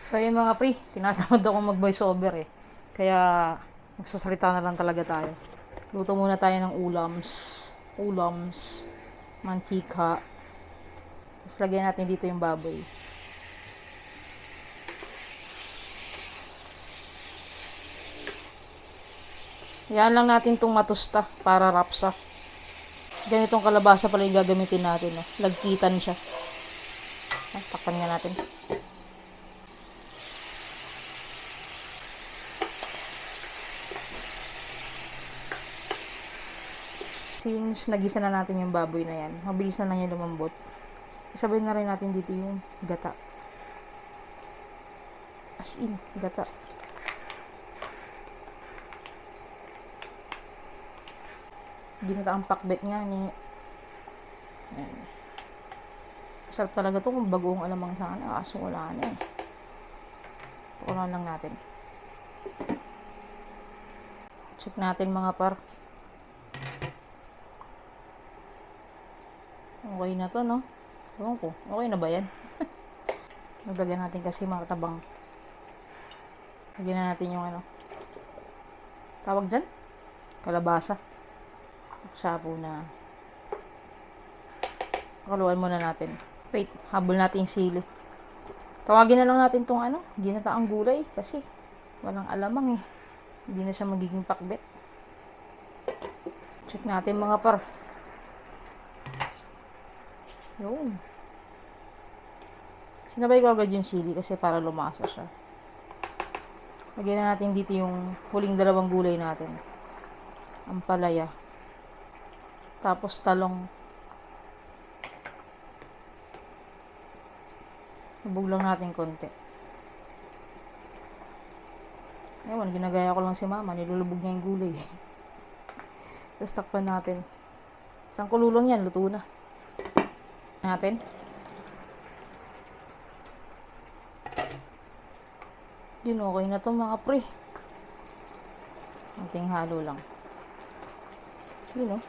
So yun mga pre, tinatamad ako mag voice over eh. Kaya magsasalita na lang talaga tayo. Luto muna tayo ng ulams, mantika. Tapos lagyan natin dito yung baboy. Yan lang natin itong matusta para rapsa. Ganitong kalabasa pala yung gagamitin natin. No? Lagkitan siya. Takpan nga natin. Since nagisa na natin yung baboy na yan, mabilis na lang yan lumambot. Isabay na rin natin dito yung gata. As in, gata. Ginataang pakbet nga ni... Ayan. Masarap talaga to kung bagoong alamang sana. Kaso wala na eh. Tukunan lang natin. Check natin mga par. Okay na to, no? Ewan ko. Okay na ba yan? Nagdagan natin kasi mga tabang. Lagyan na natin yung ano. Tawag dyan? Kalabasa. Sapo na. Pakaluan muna natin. Wait, habol natin yung sili. Tawagin na lang natin tong ano, ginataang gulay. Kasi walang alamang eh. Hindi na siya magiging pakbet. Check natin mga par. Yun. Sinabay ko agad yung sili kasi para lumasa siya. Lagyan na natin dito yung huling dalawang gulay natin. Ampalaya. Tapos talong. Lubog lang natin konti. Ewan, ginagaya ko lang si mama. Nilulubog niya yung gulay. Tapos takpan natin. Isang kululong yan, luto na. Natin. Yun, okay na to mga pre. Konting halo lang. Yun o.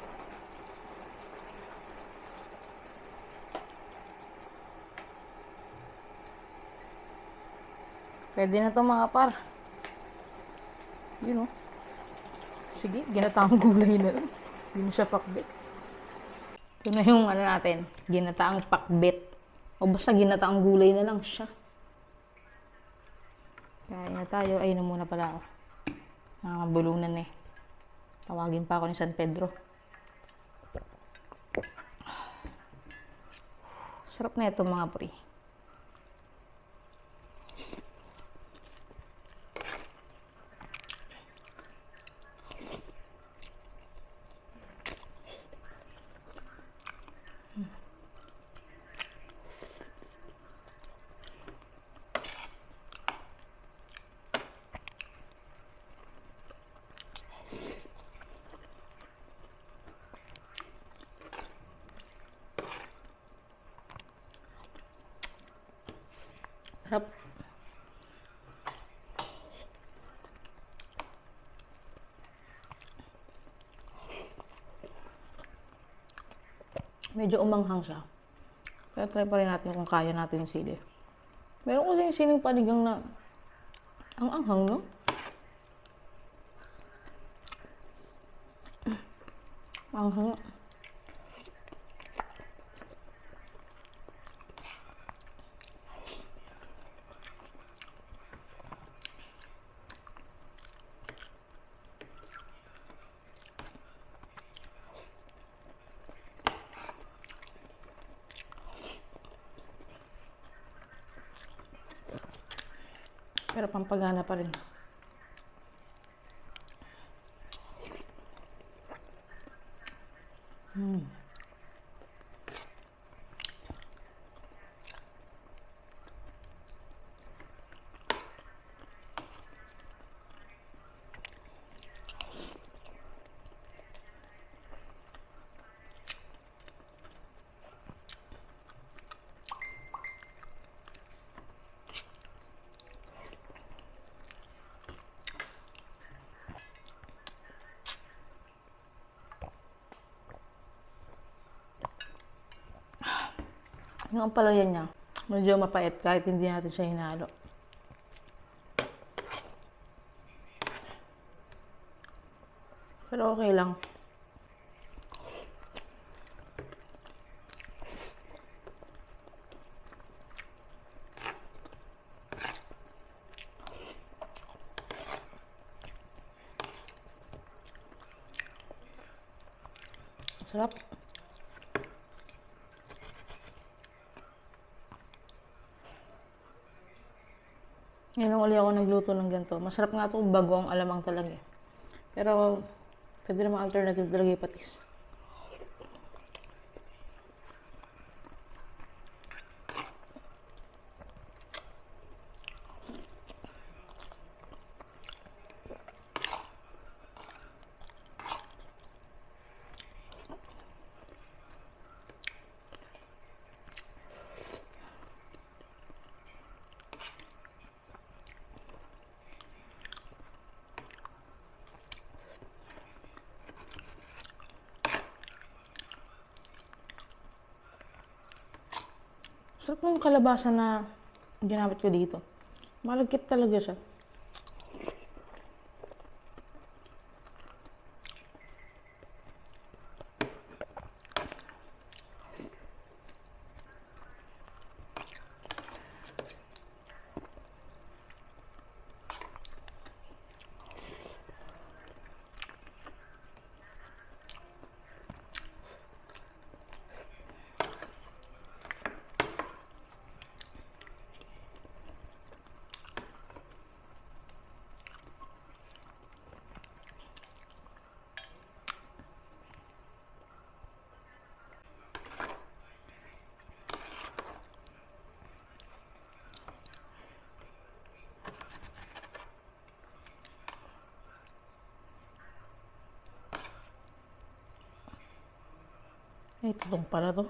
Pwede na to mga par. Yun o. Sige, ginataang gulay na lang. Hindi na siya pakbet. Ito na yung ano natin. Ginataang pakbet. O basta ginataang gulay na lang siya. Kaya na tayo. Ayun na muna pala ako. Nakakabulunan eh. Tawagin pa ako ni San Pedro. Sarap na ito mga pre. Sarap. Medyo umanghang siya. Pero try pa rin natin kung kaya natin yung sili. Meron kasi yung siling panigang na ang anghang, no? Anghang. Pero pampagana pa rin. Yung ampalaya niya, medyo mapait kahit hindi natin siya hinalo. Pero okay lang. Sarap. Ngayon lang ulit ako nagluto ng ganito. Masarap nga ito bago ang alamang talaga eh. Pero, pwede naman alternative talaga yung patis. Sarap ng kalabasa na ginamit ko dito. Malagkit talaga siya. Ay, tulong pala to.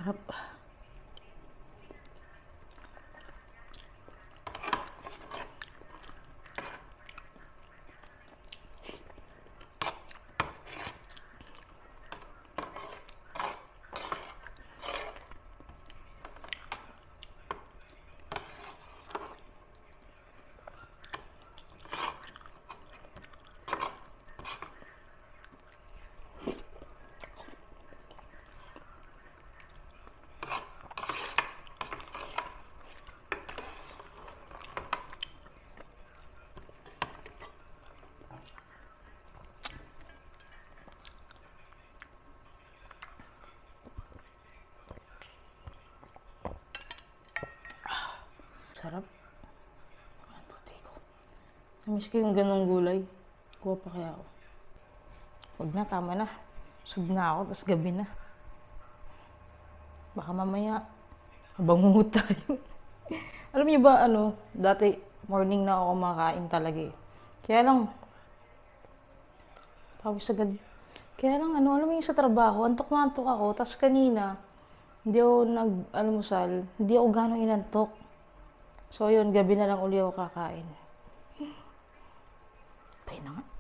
Sarap. Sarap. Ang tutay ko. Namiss ko yung ganong gulay. Kuha pa kaya ako. Huwag na, tama na. Sub na ako, tas gabi na. Baka mamaya, bangungot tayo. Alam niyo ba, dati morning na ako kumakain talaga eh. Kaya lang, pawis agad. Kaya lang, alam mo yung sa trabaho, antok na antok ako. Tas kanina, hindi ako nag-almusal, hindi ako gano'ng inantok. So yun, gabi na lang uli ako kakain. Pay na nga.